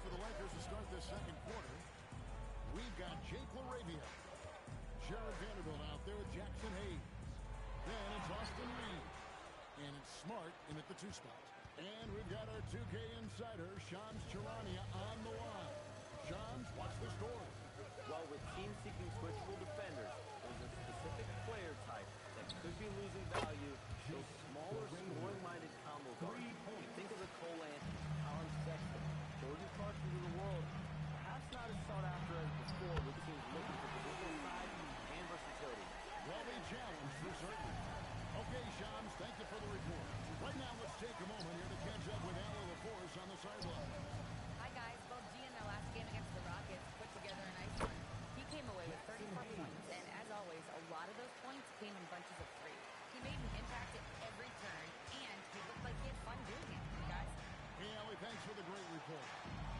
for the Lakers to start this second quarter. We've got Jake LaRavia. Jared Vanderbilt out there with Jackson Hayes. Then it's Austin Reeves. And it's Smart in at the 2 spot. And we've got our 2K insider, Shams Charania, on the line. Shams, what's the story? Well, with teams seeking switchable defenders, there's a specific player type that could be losing value. Those smaller, scoring-minded combo guards. Think of the Cole Anthony, Colin Sexton, Jordan Clarkson of the world. Perhaps not as sought after as before, with teams looking for positional size and versatility. Well, they challenged for certain. Okay, Shams, thank you for the report. Right now, let's take a moment here to catch up with Al LaForce on the sideline. Hi, guys. Both G in their last game against the Rockets put together a nice one. He came away with 34 points, and as always, a lot of those points came in bunches of 3. He made an impact at every turn, and he looked like he had fun doing it, guys. Hey, Allie, thanks for the great report.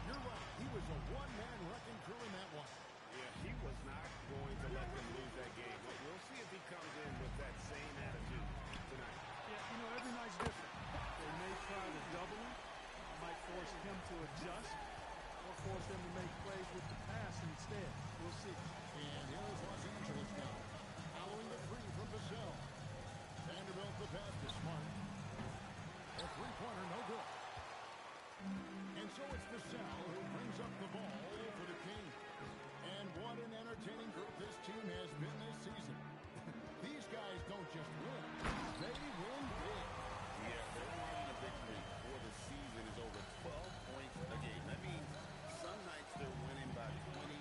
You're right. He was a one-man wrecking crew in that one. Yeah, he was not going to let them lose that game. But we'll see if he comes in with that same attitude tonight. Yeah, every night's different. They may try to double him. Might force him to adjust or force him to make plays with the pass instead. We'll see. And here is Los Angeles now. Following the 3 from Vassell. Vanderbilt the pass to Smart. A 3-pointer, no good. And so it's Vassell who brings up the ball for the Kings. And what an entertaining group this team has been this season. These guys don't just win, they win big. Yeah, their margin of victory for the season is over 12 points a game. That means some nights they're winning by 20,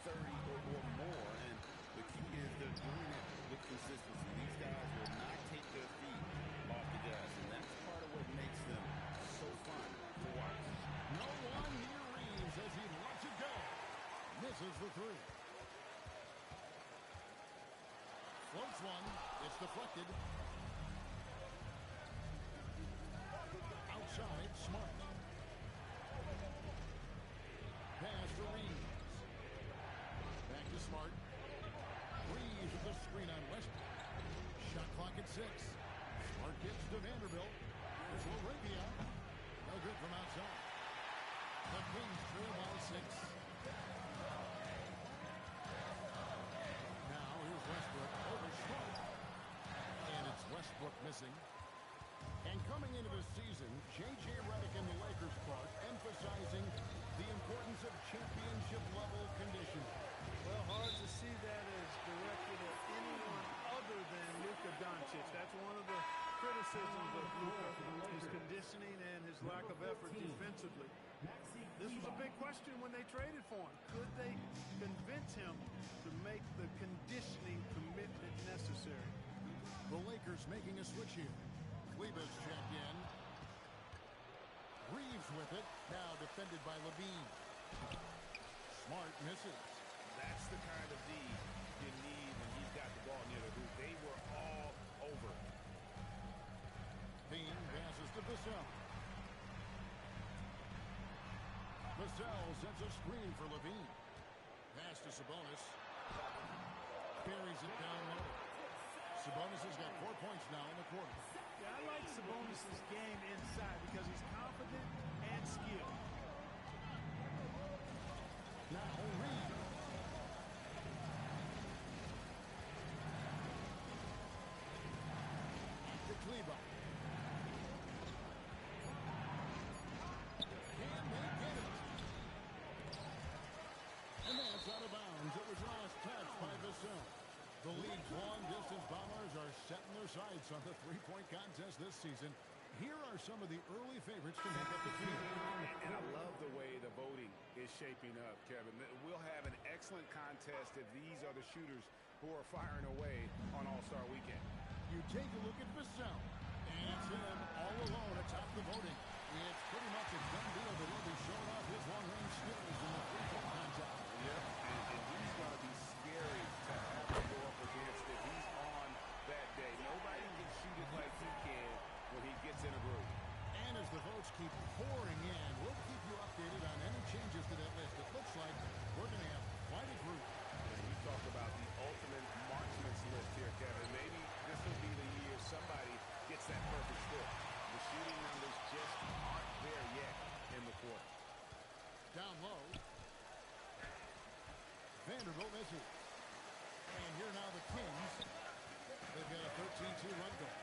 30, or more. And the key is they're doing it with consistency. These guys will not take their feet off the gas, and that's part of what makes them so fun to watch. No one near Reeves as he lets it go. Misses the 3. Floats one. It's deflected. Outside, Smart. Pass to Reeves. Back to Smart. Reeves with the screen on Westbrook. Shot clock at 6. Smart gets to Vanderbilt. Here's LaRavia. No good from outside. The Kings trail by 6. Now here's Westbrook over Smart. And it's Westbrook missing. And coming into the season, J.J. Redick and the Lakers part emphasizing the importance of championship-level conditioning. Well, hard to see that as directed at anyone other than Luka Doncic. That's one of the criticisms of Luka, his conditioning and his lack of effort defensively. This was a big question when they traded for him. Could they convince him to make the conditioning commitment necessary? The Lakers making a switch here. Kleber's checked in. Reeves with it. Now defended by Levine. Smart misses. That's the kind of D you need when he's got the ball near the hoop. They were all over. Bean passes to Vassell. Vassell sets a screen for Levine. Pass to Sabonis. Buries it down low. Sabonis has got 4 points now in the quarter. Yeah, I like Sabonis' game inside because he's confident and skilled. Now Reeves. To Kleber. Can they get it? And that's out of bounds. It was last touched by Vassell. The league's long-distance bombers are setting their sights on the three-point contest this season. Here are some of the early favorites to make up the field. And I love the way the voting is shaping up, Kevin. We'll have an excellent contest if these are the shooters who are firing away on All-Star Weekend. You take a look at Vassell, and it's him all alone atop the voting. It's pretty much a done deal that he'll be showing off his long-range skills in the three-point contest. Yep, and he's going to be scary to have to go up against if he's on that day. Nobody can shoot it like he can when he gets in a groove. And as the votes keep pouring in, we'll keep you updated on any changes to that list. It looks like we're going to have quite a group. You talk about the ultimate marksman's list here, Kevin. Maybe this will be the year somebody gets that perfect score. The shooting numbers just aren't there yet in the quarter. 14-2 run goal.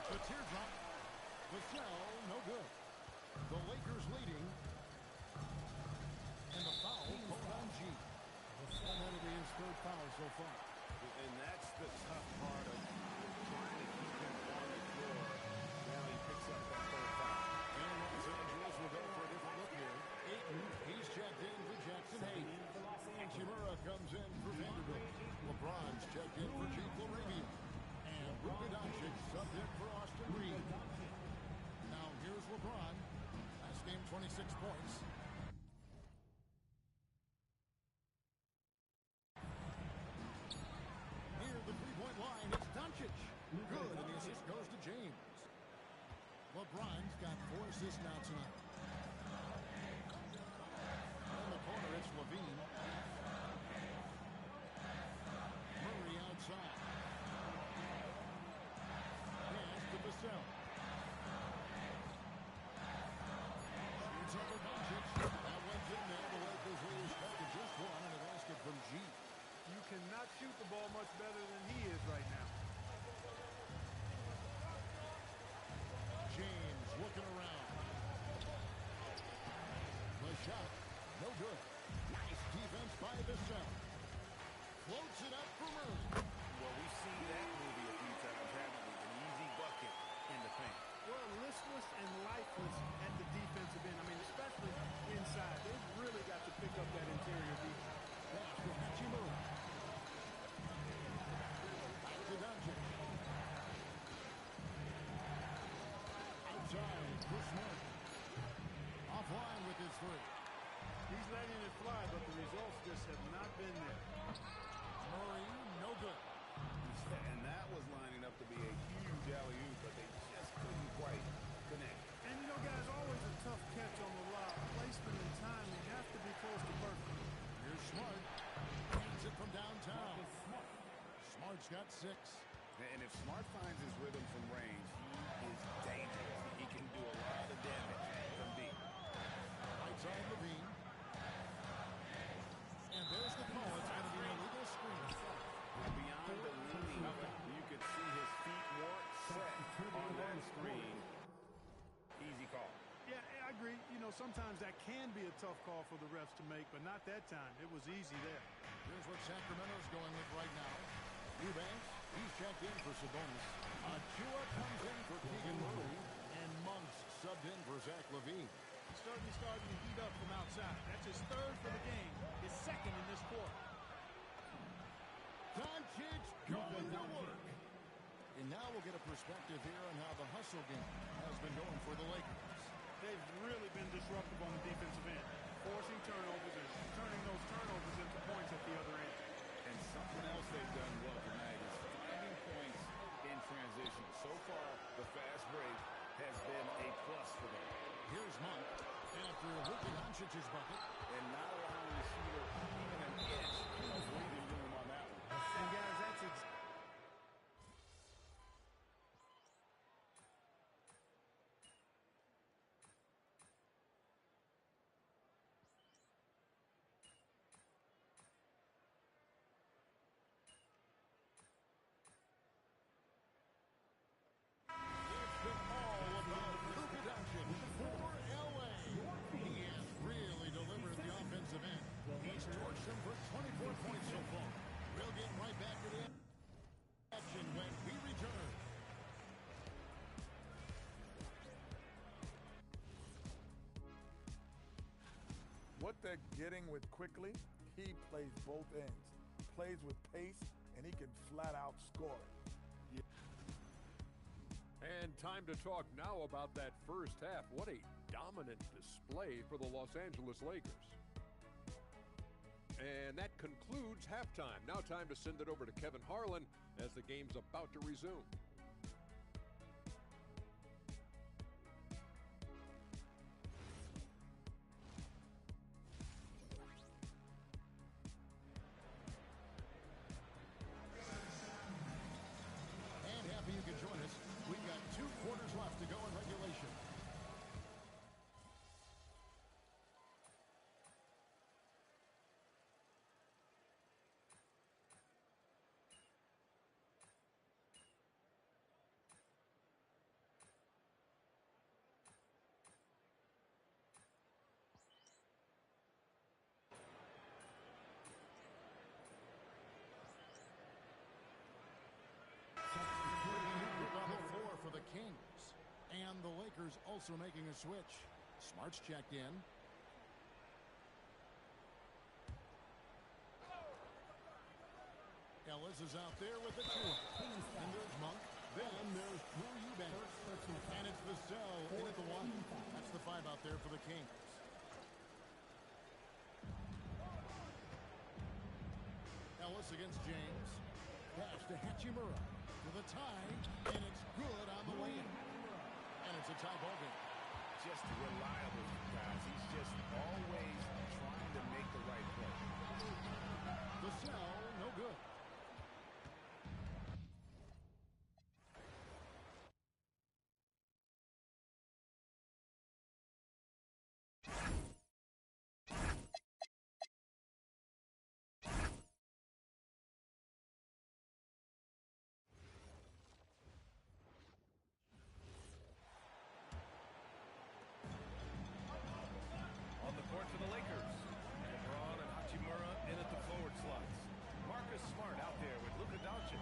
It's a teardrop. Vassell, no good. The Lakers leading. And the foul called on G. And that'll be his third foul so far. And that's the tough part of trying to keep him on the floor. Now he picks up that third foul. And Los Angeles will go for a different look here. Ayton, he's checked in for Jackson Hayes. Hachimura comes in for Vanderbilt. LeBron's checked in for Jake LaRavia. And Luka Doncic subbed in for Austin Reeves. Now here's LeBron. Last game, 26 points. Near the three-point line, it's Doncic. Good, and the assist goes to James. LeBron's got 4 assists now tonight. In the corner, it's Levine. Murray outside. Pass to Vassell. Shoots over Doncic. That one's in there. The Lakers leaders cut to just one and a basket from G. You cannot shoot the ball much better than he is right now. James looking around. The shot, no good. Nice defense by Vassell. Floats it up for Murray. Well, we've seen that movie a few times, haven't we? An easy bucket in the paint. Well, listless and lifeless at the defensive end. I mean, especially inside. They've really got to pick up that interior defense. Pass for Hachimura. Back to Doncic. Outside for Smart. Offline with his three. He's letting it fly, but the results just have not been there. Murray, no good. And that was lining up to be a huge alley-oop, but they just couldn't quite connect. And, you know, guys, always a tough catch on the lob. Placement and timing have to be close to perfect. Here's Smart. Hands it from downtown. Smart's got 6. And if Smart finds his rhythm from range, he is dangerous. He can do a lot of damage from deep. Right side Levine. And there's the call. It's going to be an illegal screen. Beyond the leaning, you could see his feet weren't set on that screen. Easy call. Yeah, I agree. You know, sometimes that can be a tough call for the refs to make, but not that time. It was easy there. Here's what Sacramento's going with right now. Eubanks, he's checked in for Sabonis. Achua comes in for Keegan Murray. And Monk's subbed in for Zach LaVine. He's starting to heat up from outside. That's his third for the game, his second in this quarter. Doncic going to work. And now we'll get a perspective here on how the hustle game has been going for the Lakers. They've really been disruptive on the defensive end, forcing turnovers and turning those turnovers into points at the other end. And something else they've done well tonight is finding points in transition. So far, the fast break has been a plus for them. Here's Monk after Luka Doncic's bucket. And not allowing the shooter even an inch of breathing room on that one. And guys, that's It's been all about Luka Doncic for LA. He has really delivered at the offensive end. He's torched them for 24 points so far. We'll get right back to the action when we return. What they're getting with Quickly, he plays both ends. Plays with pace, and he can flat out score it. And time to talk now about that first half. What a dominant display for the Los Angeles Lakers. And that concludes halftime. Now time to send it over to Kevin Harlan as the game's about to resume. And happy you could join us. We've got 2 quarters left to go in regulation. players also making a switch. Smart's checked in. Ellis is out there with the two. And there's Monk. Then there's Drew Eubanks. And it's Vassell in at the 1. That's the 5 out there for the Kings. Ellis against James. Pass to Hachimura for the tie. And it's good on the way in. And it's a tie ball game. Just reliable, guys. He's just always trying to make the right play. Vassell, no good. On the court for the Lakers. LeBron and Hachimura in at the forward slots. Marcus Smart out there with Luka Doncic.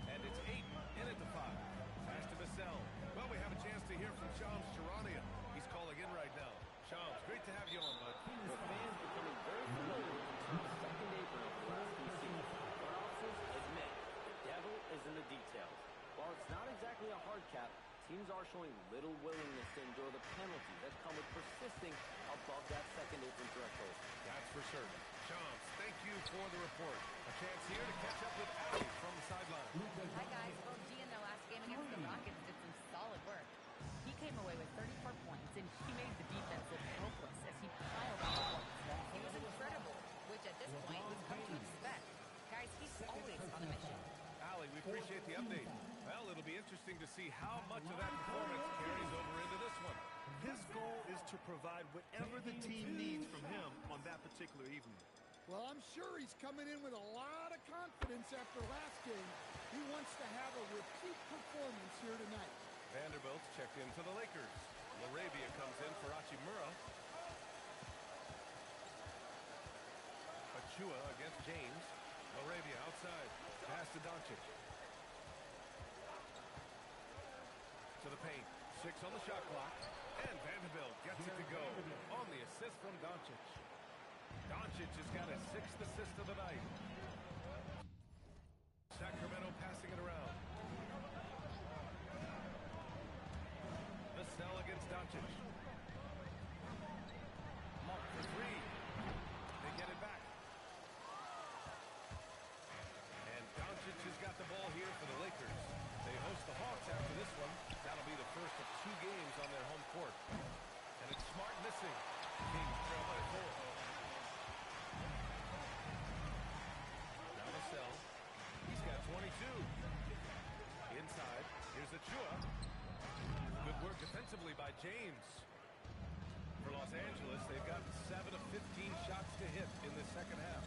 And it's Ayton in at the 5. Pass to Vassell. Well, we have a chance to hear from Shams Charania. He's calling in right now. Shams, great to have you on, bud. The fans becoming very familiar with the team's second apron over the last few seasons. Front offices admit the devil is in the details. While it's not exactly a hard cap, teams are showing little willingness to endure the penalties that come with persisting above that second apron threshold. That's for certain. Shams, thank you for the report. A chance here to catch up with Ali from the sideline. Hi, guys. Well, G in their last game against the Rockets did some solid work. He came away with 34 points, and he made the defense look helpless as he piled on points. He was incredible, which at this point we've come to expect. Guys, he's always on a mission. Ali, we appreciate the update. Well, it'll be interesting to see how much of that performance carries over into this one. His goal is to provide whatever the team needs from him on that particular evening. Well, I'm sure he's coming in with a lot of confidence after last game. He wants to have a repeat performance here tonight. Vanderbilt's checked into the Lakers. Laravia comes in for Hachimura. Achua against James. Laravia outside. Pass to Doncic. To the paint. 6 on the shot clock. And Vanderbilt gets it to go on the assist from Doncic. Doncic has got his 6th assist of the night. Sacramento passing it around. Vassell against Doncic. Monk for 3. They get it back. And Doncic has got the ball here for the Lakers. They host the Hawks after this one. That'll be the first of 2 games on their home court. And it's Smart missing. Kings trail by 4. Now Vassell. He's got 22. Inside. Here's Achua. Good work defensively by James. For Los Angeles, they've gotten 7 of 15 shots to hit in the second half.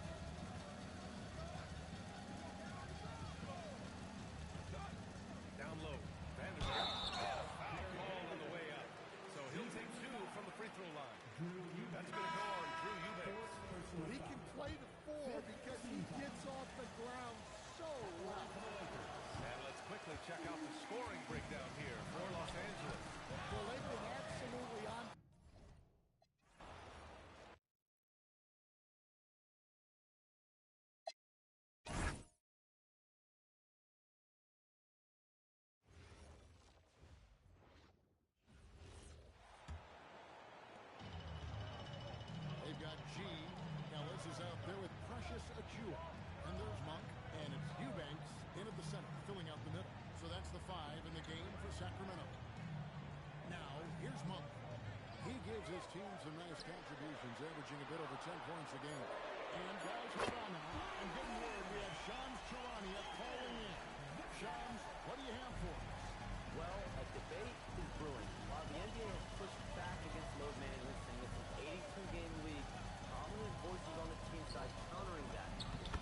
Down low. Vanderbilt. And a foul call on the way up. So he'll take 2 from the free throw line. That's going to go on Drew Eubanks. Well, he can play the 4 because he gets off the ground so well. And let's quickly check out the scoring breakdown here for Los Angeles. Well, they've been absolutely on. They've got G. Ellis is out there with Precious Achua. And there's Monk. And it's Eubanks in at the center, filling out the middle. So that's the 5 in the game for Sacramento. Now, here's Monk. He gives his team some nice contributions, averaging a bit over 10 points a game. And guys, hold on now. And good word, we have Shams Charania calling in. Shams, what do you have for us? Well, a debate is brewing. While the NBA has pushed back against load management, saying it's an 82-game league, prominent voices on the team side countering that.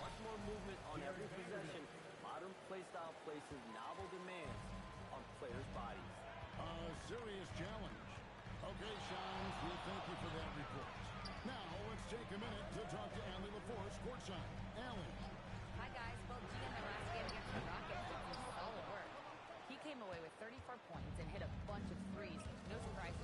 Much more movement on every possession. Modern play style places novel demands on players' bodies. A serious challenge. Okay, Shams, we thank you for that report. Now, let's take a minute to talk to Allie LaForce, courtside. Allie. Hi, guys. Well, G in their last game against the Rockets did some solid work. He came away with 34 points and hit a bunch of threes. No surprise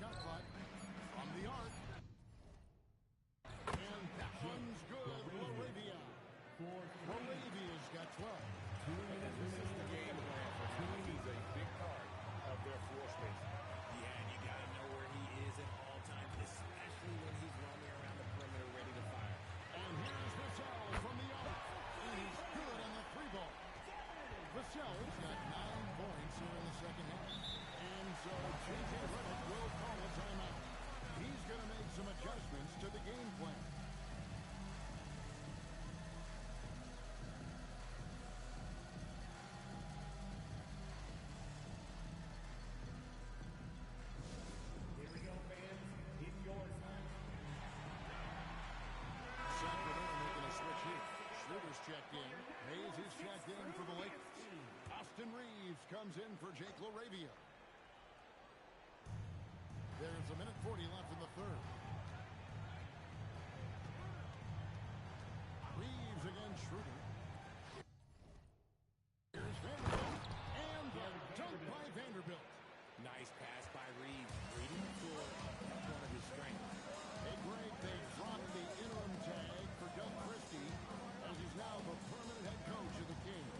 shot clock. From the arc. And that one's good. Laravia. Laravia's got 12. This is the game plan for him. He's a big part of their floor space. Yeah, and you got to know where he is at all times, especially when he's roaming around the perimeter ready to fire. And here's Vassell from the arc. And he's good on the three ball. Vassell's got 9 points here in the second half. And so J.J. Redick will call a timeout. He's going to make some adjustments to the game plan. Here we go, fans. It's your time. Sacramento making a switch here. Schroeder's checked in. Hayes is checked in for the Lakers. Austin Reeves comes in for Jake LaRavia. There's a minute 40 left in the third. Reeves against Schroeder. Here's Vanderbilt. And the dunk by Vanderbilt. Nice pass by Reeves. Reading the floor. That's one of his strengths. A break. They dropped the interim tag for Doug Christie as he's now the permanent head coach of the Kings.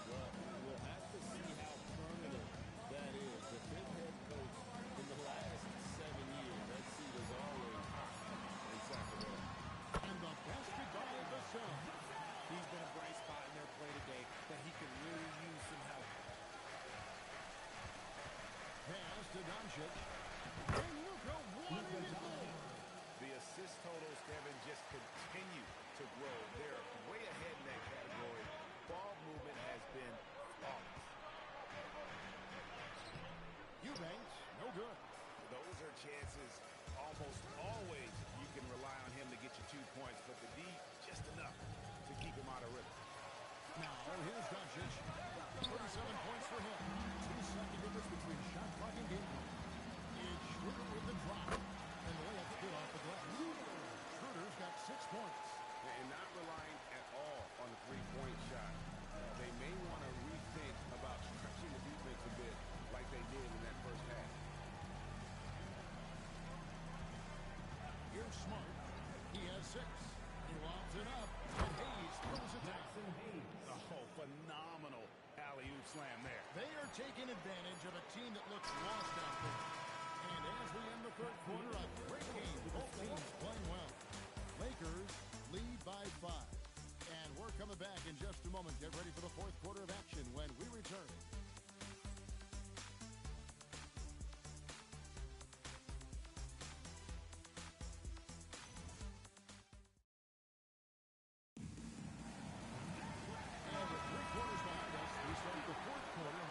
Well, we'll have to see how permanent that is. The 5th head coach in the last 7 years. That seat is always hot in Sacramento. And the basket by Vassell. He's been a bright spot in their play today that he can really use some help. Pass to Doncic. And Luka wanted it more. The assist totals, Kevin, just continue to grow. They're way ahead in that category. Ball movement has been flawless. Eubanks, no good. Those are chances almost always you can rely on him to get you 2 points, but the D, just enough to keep him out of rhythm. Now, here's Doncic. 37 points for him. 2-second difference between shot clock and game clock. It's Schroeder with the drop. And the layup's good off the glass. Schroeder's got 6 points. And not relying at all on the three-point shot. They may want to rethink about stretching the defense a bit like they did in that first half. Here's Smart. He has 6. He lobs it up. And Hayes throws it down. Oh, phenomenal alley-oop slam there. They are taking advantage of a team that looks lost out there. And as we end the third quarter, a great game. Both teams playing well. Lakers lead by 5. And we're coming back in just a moment. Get ready for the fourth quarter of action when we return. And with 3 quarters behind us, we start the fourth quarter.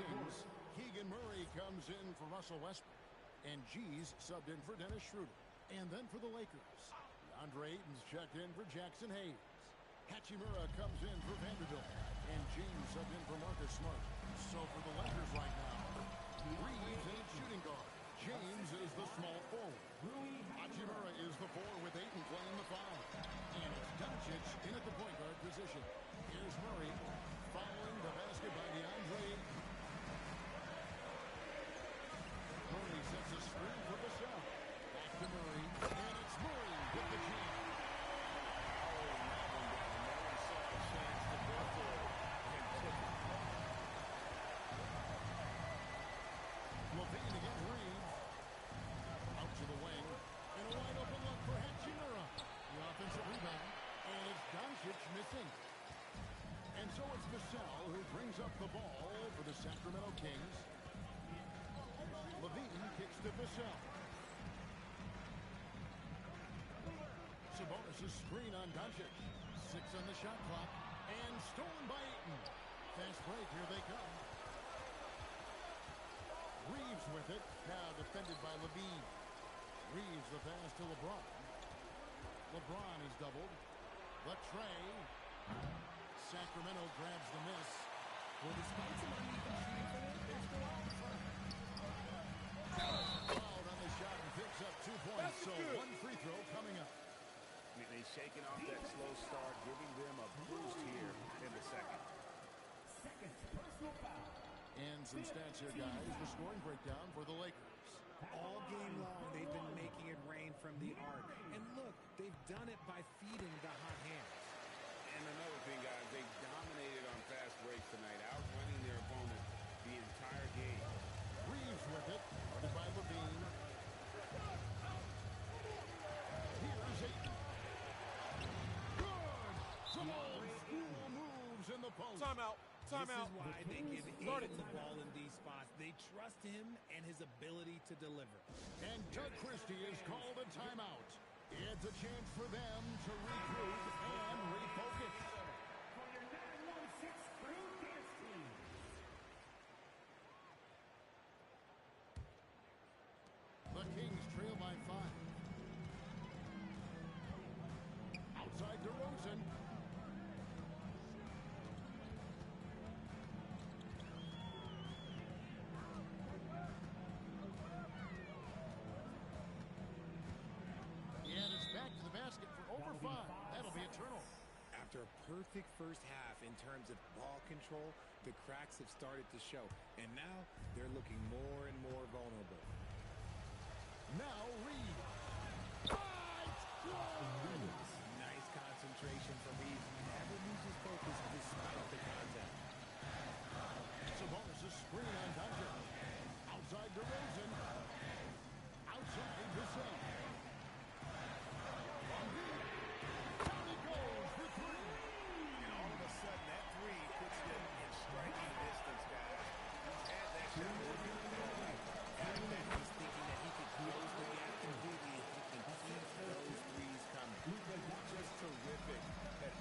Kings. Keegan Murray comes in for Russell Westbrook. And G's subbed in for Dennis Schroeder. And then for the Lakers, DeAndre Ayton's checked in for Jackson Hayes. Hachimura comes in for Vanderbilt. And James subbed in for Marcus Smart. So for the Lakers right now, Reeves is shooting guard. James is the small forward. Hachimura is the 4 with Ayton playing the 5. And it's Doncic in at the point guard position. Here's Murray following the basket by DeAndre Ayton. Murray sets a screen for Vassell. Back to Murray. And it's Murray with the jam. Levine against Reeves. Out to the wing. And a wide open look for Hachimura. The offensive rebound. And it's Doncic missing. And so it's Vassell who brings up the ball for the Sacramento Kings. Levine kicks to Vassell. Sabonis' screen on Doncic. 6 on the shot clock. And stolen by Ayton. Fast break, here they come. Reeves with it. Now defended by Levine. Reeves the pass to LeBron. LeBron is doubled. Latrey. Sacramento grabs the miss. Well, despite some uneven shooting for them, they're still out in front. Fouled on the shot and picks up 2 points. So one free throw coming up. They're shaking off that slow start, giving them a boost here in the second. Second personal foul. And some stats here, guys. The scoring breakdown for the Lakers. All game long, they've been making it rain from the arc. And look, they've done it by feeding the hot hands. And another thing, guys, they dominated on fast breaks tonight, outrunning their opponent the entire game. Reeves with it. Guarded by Levine. Here's Ayton. Good! Some old school moves in the post. Timeout. This is why they give Ayton the ball in these spots. They trust him and his ability to deliver. And Doug Christie is called a timeout. It's a chance for them to regroup and refocus. For your 916 Crew Dance Team. The Kings trail by 5. Outside DeRozan. And it's back to the basket for over 5. That'll be a turnover. After a perfect first half in terms of ball control, the cracks have started to show. And now they're looking more and more vulnerable. Now Reed. Good! Nice concentration from Reeves. Never loses focus despite the contact. Sabonis' screen on Doncic. Outside DeRozan. Outside Vassell. Down he goes for 3. And all of a sudden, that three puts them in striking distance, guys. He's had that shot working all night. After that, he's thinking that he could close the gap completely if he can keep those threes coming. Just terrific. That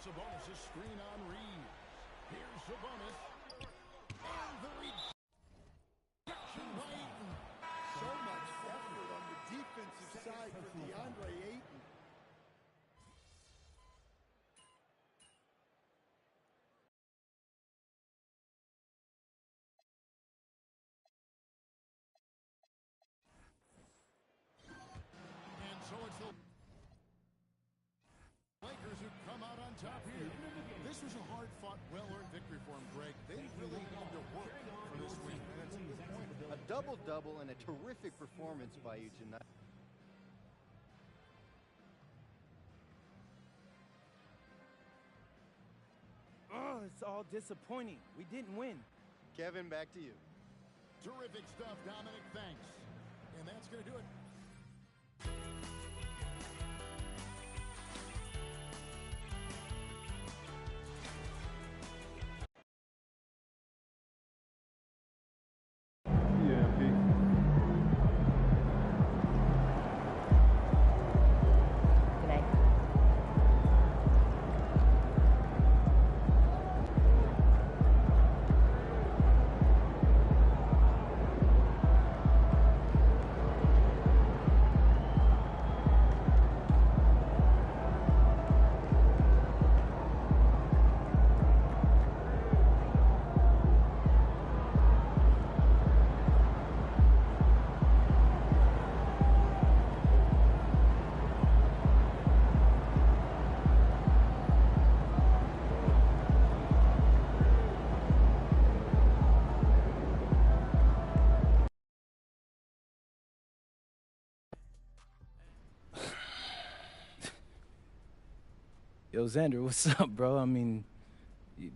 Sabonis' screen on Reeves. Here's Sabonis. And the rejection by Ayton. So much effort on the defensive side for DeAndre Ayton. And so it's the Lakers who come out on top here. This was a hard-fought, well-earned victory for them, Greg. They really had to work for this win. That's a good point. A double-double and a terrific performance by you tonight. Oh, it's all disappointing. We didn't win. Kevin, back to you. Terrific stuff, Dominic. Thanks. And that's going to do it. Yo, Xander, what's up, bro? I mean, you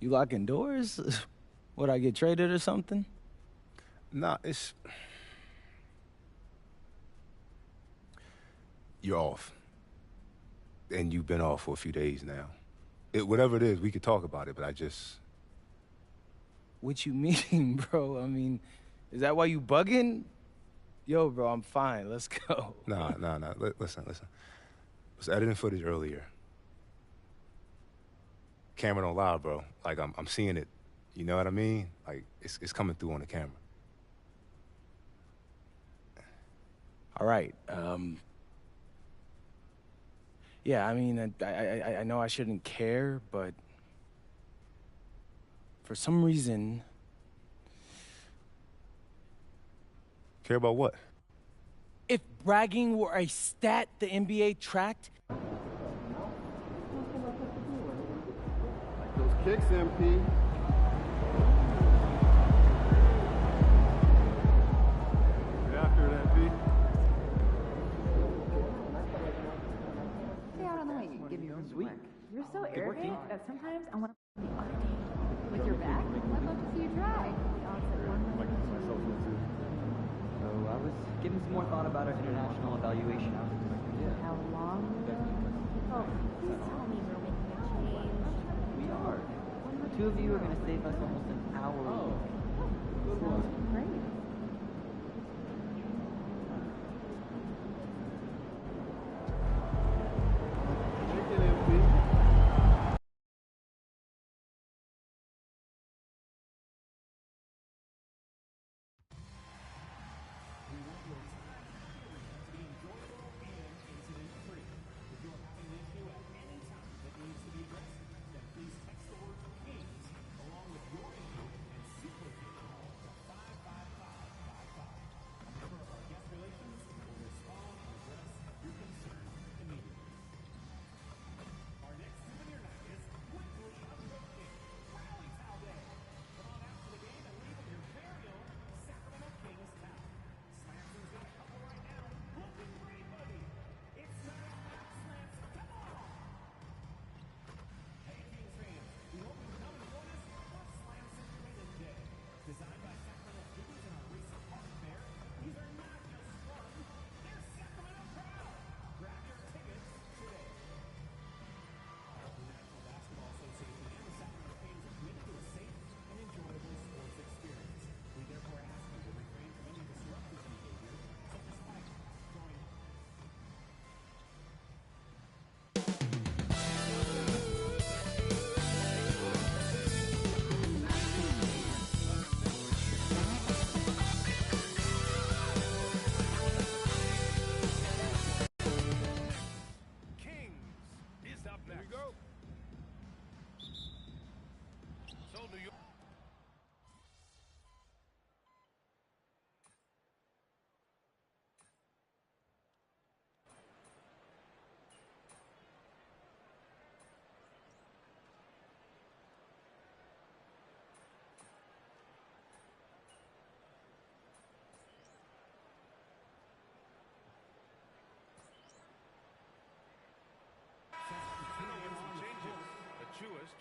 locking doors? Would I get traded or something? Nah, you're off. And you've been off for a few days now. Whatever it is, we could talk about it, but What you mean, bro? I mean, is that why you bugging? Yo, bro, I'm fine. Let's go. Nah. Listen. Was editing footage earlier. Camera don't lie, bro. Like, I'm seeing it. You know what I mean? Like, it's coming through on the camera. All right. Yeah, I mean, I know I shouldn't care, but for some reason... Care about what? If bragging were a stat the NBA tracked... Like those kicks, MP. Get after it, MP. Stay out on the way. Give me room to work. You're so arrogant that sometimes I want to be on a date. With your back? I'd love to see you try. The odds at 1 million. So I was giving some more thought about our international evaluation hours. How long? Oh, please tell me we're making a change. We are. The two of you are going to save us almost an hour a week. Sounds great. Chicken, MP.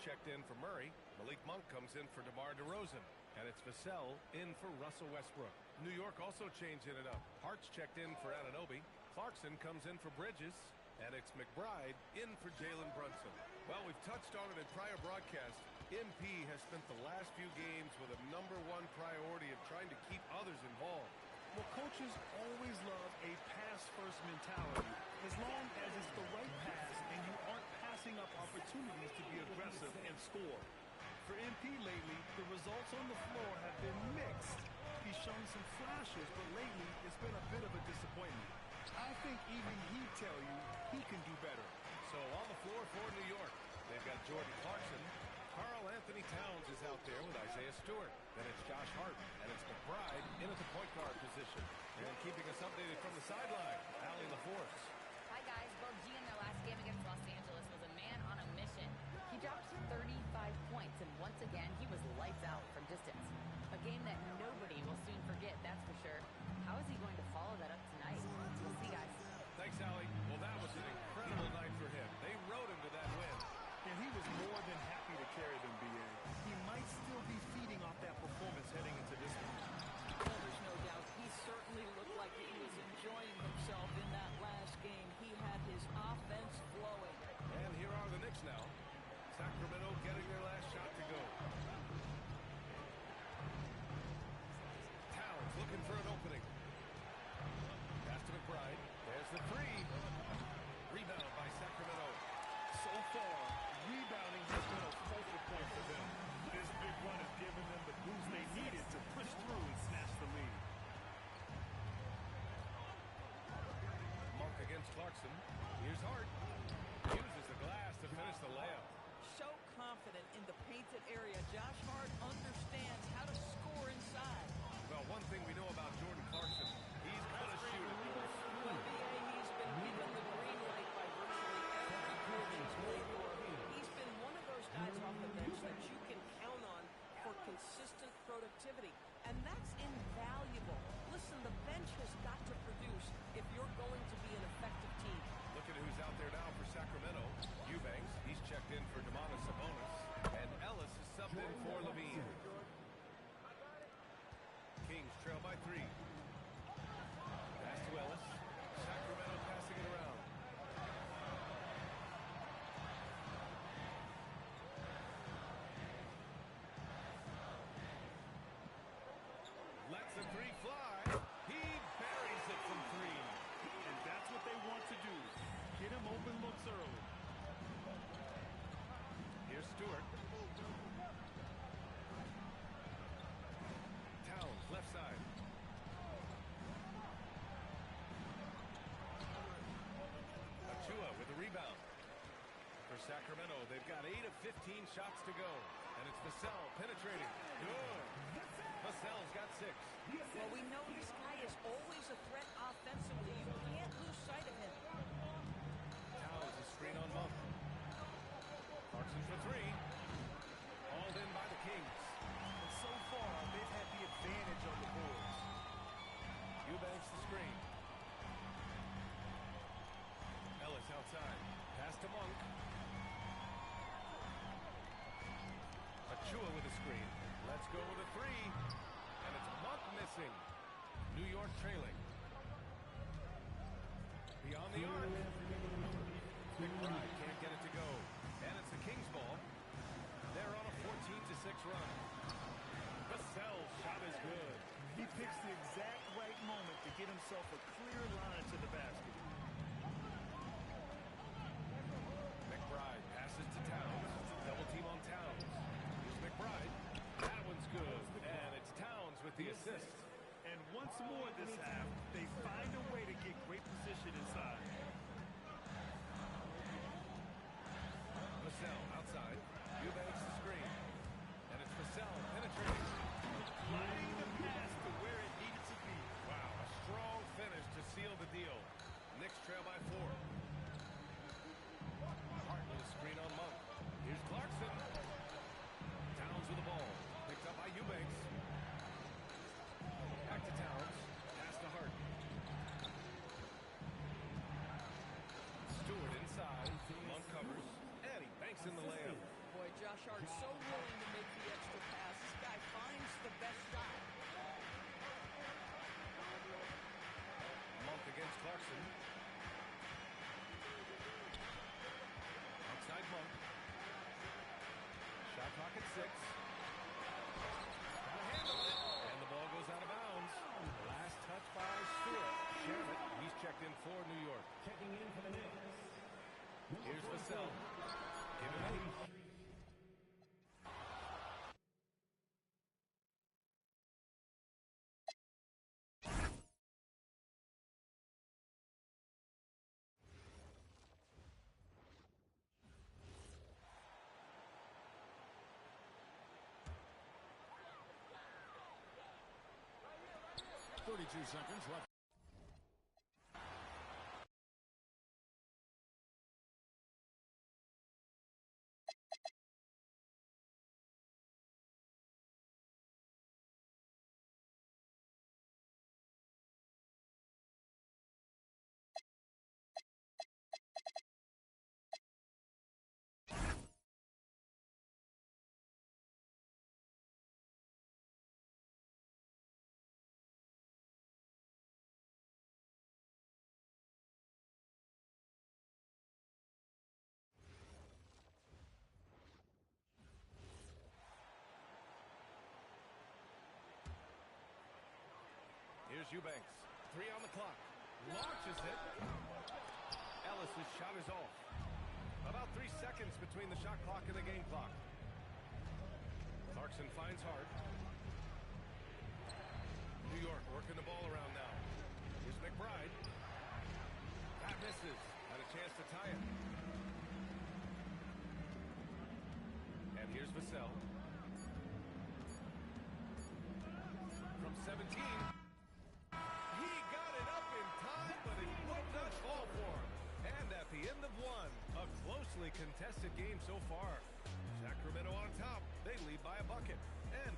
checked in for Murray. Malik Monk comes in for DeMar DeRozan. And it's Vassell in for Russell Westbrook. New York also changing it up. Hart's checked in for Anunoby. Clarkson comes in for Bridges. And it's McBride in for Jalen Brunson. Well, we've touched on it in prior broadcasts. MP has spent the last few games with a #1 priority of trying to keep others involved. Well, coaches always love a pass-first mentality. As long as it's the right pass and you aren't passing up opportunities to be aggressive and score. For MP lately, the results on the floor have been mixed. He's shown some flashes, but lately it's been a bit of a disappointment. I think even he'd tell you he can do better. So on the floor for New York, they've got Jordan Clarkson. Karl Anthony Towns is out there with Isaiah Stewart. Then it's Josh Hart, and it's McBride in at the point guard position. And keeping us updated from the sideline, Allie LaForce. Hi, guys. Well, G in their last game against Los Angeles was a man on a mission. He dropped 35 points, and once again, he was lights out from distance. A game that nobody will soon forget, that's for sure. How is he going to follow that up tonight? We'll see, guys. Thanks, Allie. Well, that was an incredible night for him. They rode him to that win. And he was more than happy to carry them, B.A. He might still be feeding off that performance heading into this one. Well, there's no doubt. He certainly looked like he was enjoying himself in that last game. He had his offense flowing. And here are the Knicks now. Sacramento getting their last shot to go. Towns looking for an opening. Pass to McBride. There's the three. Rebound by Sacramento. So far, rebounding has been a focal point for them. This big run has given them the boost they needed to push through and snatch the lead. Monk against Clarkson. Here's Hart. Uses the glass to finish the layup. So confident in the painted area. Josh Hart understands how to score inside. Well, one thing we know about Jordan Clarkson, he's gonna shoot it. Well, B.A., he's been given the green light by virtually every coach he's played for. He's been one of those guys off the bench that you can count on for consistent productivity. And that's invaluable. Listen, the bench has got to produce if you're going to be an effective team. Look at who's out there now for Sacramento. Eubanks, he's checked in for Domantas Sabonis. And Ellis is subbed in for Levine. Kings trail by 3. Pass to Ellis. Sacramento passing it around. Lets the three fly. He buries it from 3. And that's what they want to do. Get him open looks early. Here's Stewart. Towns, left side. Achua with the rebound. For Sacramento, they've got 8 of 15 shots to go. And it's Vassell penetrating. Good. Vassell's got 6. Well, we know this guy is always a threat offensively. You can't lose sight of him. Towns, a screen on Monk. Clarkson for 3. Hauled in by the Kings. And so far, they've had the advantage on the boards. Eubanks the screen. Ellis outside. Pass to Monk. Achua with a screen. Let's go with a 3. And it's Monk missing. New York trailing. Beyond the arc. McBride can't get it to go. And it's the Kings ball. They're on a 14-6 run. Vassell's shot is good. He picks the exact right moment to get himself a clear line to the basket. McBride passes to Towns. Double team on Towns. Here's McBride. That one's good. And it's Towns with the assist. And once more this half, they find a way to get great position inside. Vassell outside. Eubanks the screen. And it's Vassell penetrating. Lining the pass to where it needed to be. Wow, a strong finish to seal the deal. Knicks trail by 4. Hart with a screen on Monk. Here's Clarkson. Towns with the ball. Picked up by Eubanks. Back to Towns. Pass to Hart. 6. Got a hand on it, and the ball goes out of bounds. Last touch by Stewart. Sherman, he's checked in for New York. Checking in for the Knicks. Here's Vassell. Give him 8. 32 seconds left. Here's Eubanks. 3 on the clock. Launches it. Ellis's shot is off. About 3 seconds between the shot clock and the game clock. Clarkson finds Hart. New York working the ball around now. Here's McBride. That misses. Had a chance to tie it. And here's Vassell. From 17. Contested game so far. Sacramento on top. They lead by a bucket. And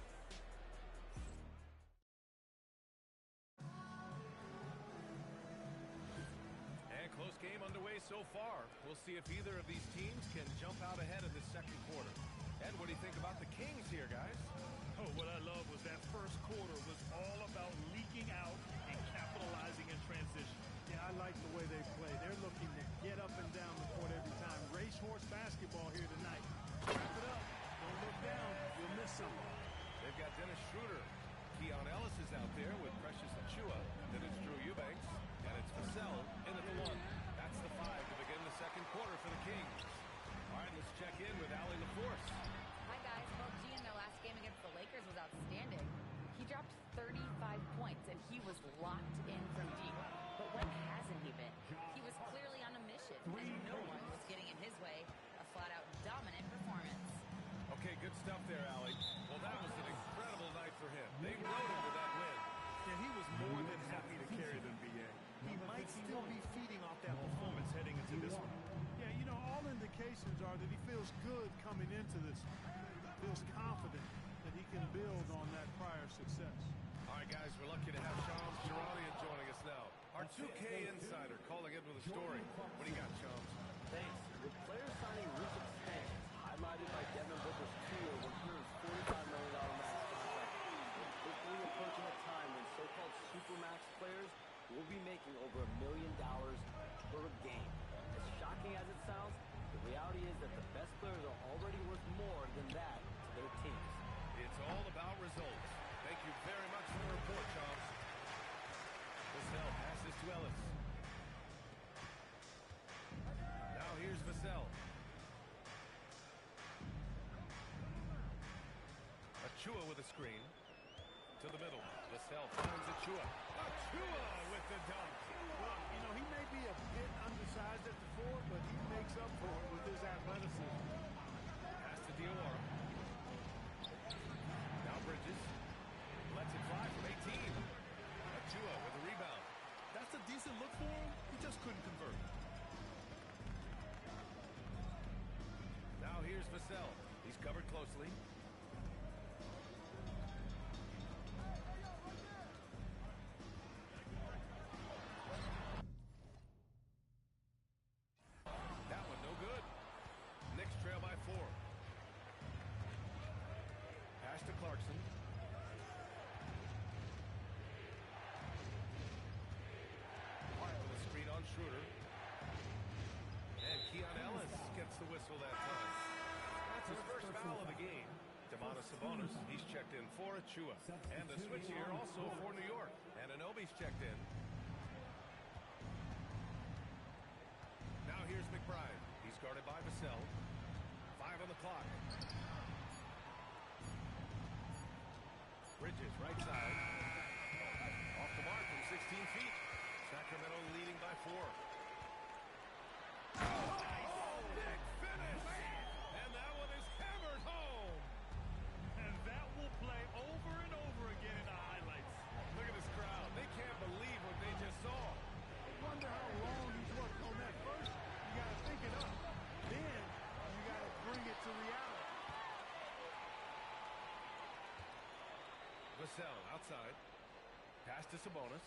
close game underway so far. We'll see if either of these teams can jump out ahead in this second quarter. And what do you think about the Kings here, guys? Oh, what I love was that first quarter was all about leaking out and capitalizing in transition. Yeah, I like the way they play. They're looking to get up and down the court every time. Racehorse basketball here tonight. Wrap it up. Don't look down. You'll miss something. They've got Dennis Schroeder. Keon Ellis is out there with Precious Achua. Then it's Drew Eubanks. And it's Vassell in at the 1. That's the 5 to begin the second quarter for the Kings. All right, let's check in with Allie LaForce. Hi, guys. Well, G in their last game against the Lakers was outstanding. He dropped 35 points, and he was locked in from deep. But when hasn't he been? He was clearly on a mission, and no one was getting in his way. A flat-out dominant performance. Okay, good stuff there, Allie. Well, that was an incredible night for him. They rode him to that win. And he was more than happy to carry them, B.A. He might still be feeding off that performance heading into this one. Yeah, you know, all indications are that he feels good coming into this one. Feels confident that he can build on that prior success. All right, guys, we're lucky to have Shams Charania joining us now. Our 2K insider calling in with a story. What do you got, Shams? Thanks. With players signing recent extensions, highlighted by Devin Booker's 2-year, $145 million max contract, we're quickly approaching a time when so-called supermax players will be making over $1 million per game. As shocking as it sounds, the reality is that the best players are already worth more than that to their teams. It's all about results. Thank you very much for the report, Shams. Vassell passes to Ellis. Now here's Vassell. Achua with a screen. To the middle. Vassell finds Achua. Achua with the dunk. Well, you know, he may be a bit undersized at the 4, but he makes up for it with his athleticism. Pass to Diawara. Now Bridges. Lets it fly from 18. Achua with a rebound. That's a decent look for him. He just couldn't convert. Now here's Vassell. He's covered closely. That one no good. Knicks trail by 4. Pass to Clarkson. Hart with a screen on Schroeder. And Keon Ellis gets the whistle that time. That's his first foul of the game. Sabonis. He's checked in for Achua. And the switch here also for New York. And Anunoby's checked in. Now here's McBride. He's guarded by Vassell. 5 on the clock. Bridges, right side. Off the mark from 16 feet. Sacramento leading by 4. Big finish! And that one is hammered home. And that will play over and over again in the highlights. Look at this crowd. They can't believe what they just saw. I wonder how long he's worked on that. First, you got to think it up. Then, you got to bring it to reality. Vassell outside. Pass to Sabonis.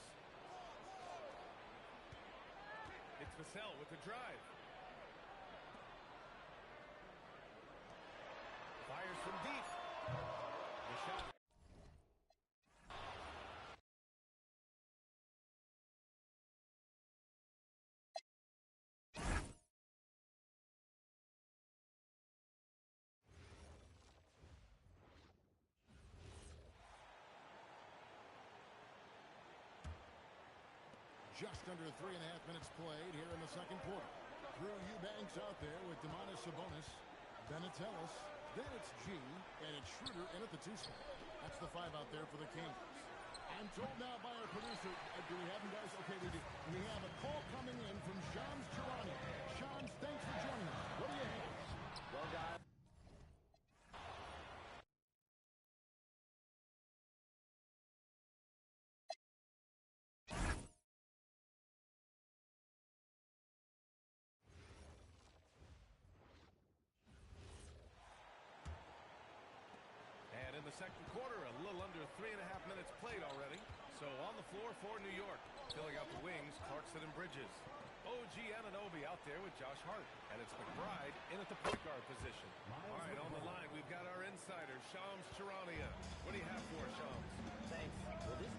It's Vassell with the drive. Fires from deep. The shot. Just under 3.5 minutes played here in the second quarter. Drew Eubanks out there with Domantas Sabonis, Bennett Ellis, then it's G, and it's Schroeder in at the 2 spot. That's the 5 out there for the Kings. I'm told now by our producer, do we have them, guys? Okay, we do. We have a call coming in from Shams Charania. Shams, thanks for joining us. What do you have? Well, guys. The second quarter, a little under 3.5 minutes played already. So on the floor for New York. Filling out the wings, Clarkson and Bridges. OG Anunoby out there with Josh Hart. And it's McBride in at the point guard position. All right, on the line, we've got our insider, Shams Charania. What do you have for us, Shams? Thanks. Well, this